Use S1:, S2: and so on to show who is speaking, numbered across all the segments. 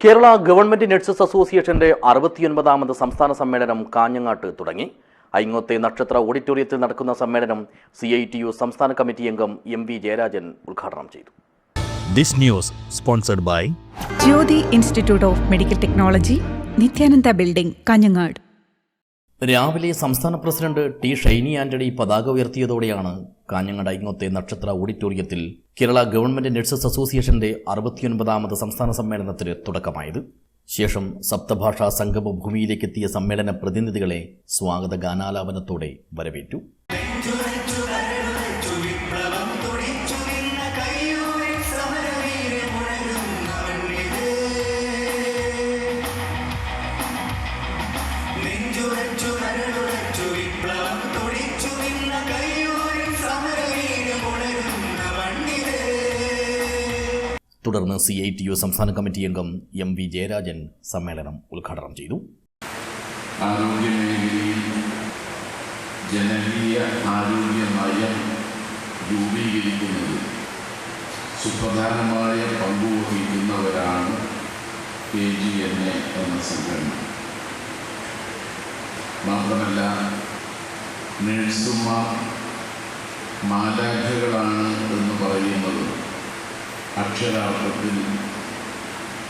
S1: Kerala government nurses അസോസിയേഷന്റെ 69ാമത് സംസ്ഥാന സമ്മേളനം കാഞ്ഞങ്ങാട്ട് തുടങ്ങി. ഐങ്ങോത്തെ നക്ഷത്ര ഓഡിറ്റോറിയത്തിൽ നടക്കുന്ന സമ്മേളനം CITU സംസ്ഥാന കമ്മിറ്റി അംഗം MV ജയരാജൻ ഉദ്ഘാടനം ചെയ്തു.
S2: This news sponsored by
S3: Jyothi institute of medical technology, Nithyananda building, Kanhangad.
S1: രാവിലെ സംസ്ഥാന പ്രസിഡന്റ് T. ഷൈനി ആന്റണി പതാക ഉയർത്തിയതോടെയാണ് കാഞ്ഞങ്ങാട് ഐങ്ങോത്തെ നക്ഷത്ര ഓഡിറ്റോറിയത്തിൽ കേരള ഗവൺമെന്റ് നഴ്സസ് അസോസിയേഷന്റെ 69ാമത് സംസ്ഥാന സമ്മേളനത്തിന് തുടക്കമായത്. ശേഷം സപ്തഭാഷാ സംഗമ ഭൂമിയിലേക്കെത്തിയ സമ്മേളന പ്രതിനിധികളെ സ്വാഗത ഗാനാലാപനത്തോടെ വരവേറ്റു. തുടർന്ന് CITU സംസ്ഥാന കമ്മിറ്റി അംഗം MV ജയരാജൻ സമ്മേളനം ഉദ്ഘാടനം ചെയ്തു.
S4: ആരോഗ്യമേഖലയിൽ ജനകീയ ആരോഗ്യ നയം രൂപീകരിക്കുന്നത് സുപ്രധാനമായ പങ്കുവഹിക്കുന്നവരാണ് KGNA എന്ന സംഘടന. മാത്രമല്ല, നഴ്സുമാർ മാലാഖകളാണ് എന്ന് പറയുന്നത് അക്ഷരാർത്ഥത്തിൽ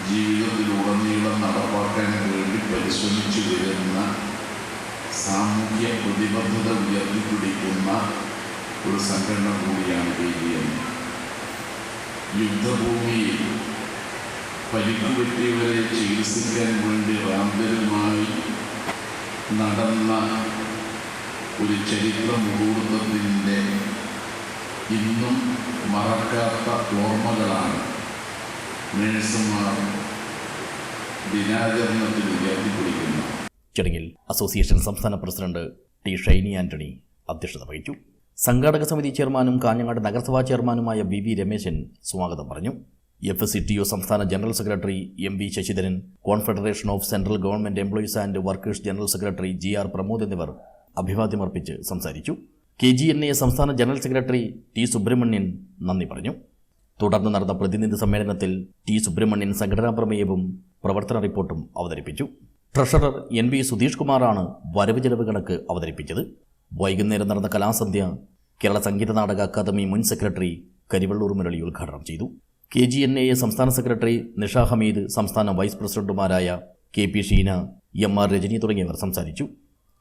S4: ജീവിതത്തിലുടനീളം നടപ്പാക്കാൻ വേണ്ടി പരിശ്രമിച്ചു വരുന്ന സാമൂഹ്യ പ്രതിബദ്ധത ഉയർത്തിപ്പിടിക്കുന്ന ഒരു സംഘടന കൂടിയാണ് KGNA. യുദ്ധഭൂമിയിൽ പരിക്കുപറ്റിയവരെ ചികിത്സിക്കാൻ വേണ്ടി റാന്തലുമായി നടന്ന ഒരു ചരിത്ര മുഹൂർത്തത്തിൻ്റെ ഇന്നും മറക്കാത്ത ഓർമ്മകളാണ് നഴ്സുമാർ ദിനാചരണത്തിൽ ഉയർത്തിപ്പിടിക്കുന്നത്.
S1: ചടങ്ങിൽ അസോസിയേഷൻ സംസ്ഥാന പ്രസിഡന്റ് T. ഷൈനി ആന്റണി അധ്യക്ഷത വഹിച്ചു. സംഘാടക സമിതി ചെയർമാനും കാഞ്ഞങ്ങാട് നഗരസഭാ ചെയർമാനുമായ BV രമേശൻ സ്വാഗതം പറഞ്ഞു. FCTU സംസ്ഥാന general secretary MV Sasidharan, confederation of central government employees and workers general secretary GR Pramod എന്നിവർ അഭിവാദ്യമർപ്പിച്ച് സംസാരിച്ചു. KGNA സംസ്ഥാന ജനറൽ സെക്രട്ടറി T. സുബ്രഹ്മണ്യൻ നന്ദി പറഞ്ഞു. തുടർന്ന് നടന്ന പ്രതിനിധി സമ്മേളനത്തിൽ T. സുബ്രഹ്മണ്യൻ സംഘടനാ പ്രമേയവും പ്രവർത്തന റിപ്പോർട്ടും അവതരിപ്പിച്ചു. ട്രഷറർ NV സുധീഷ് കുമാറാണ് വരവ് ചെലവ് കണക്ക് അവതരിപ്പിച്ചത്. വൈകുന്നേരം നടന്ന കലാസന്ധ്യ കേരള സംഗീത നാടക അക്കാദമി മുൻ സെക്രട്ടറി കരിവള്ളൂർ മുരളി ഉദ്ഘാടനം ചെയ്തു. KGNA സംസ്ഥാന സെക്രട്ടറി നിഷ ഹമീദ്, സംസ്ഥാന വൈസ് പ്രസിഡന്റുമാരായ KP ഷീന, MR രജനി തുടങ്ങിയവർ സംസാരിച്ചു.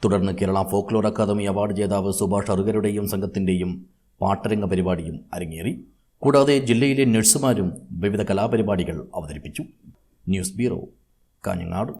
S1: തുടർന്ന് കേരള ഫോക്ലോർ അക്കാദമി അവാർഡ് ജേതാവ് സുഭാഷ് അറുകരുടെയും സംഘത്തിൻ്റെയും പാട്ടരംഗ പരിപാടിയും അരങ്ങേറി. കൂടാതെ ജില്ലയിലെ നഴ്സുമാരും വിവിധ കലാപരിപാടികൾ അവതരിപ്പിച്ചു. News bureau, Kanhangad.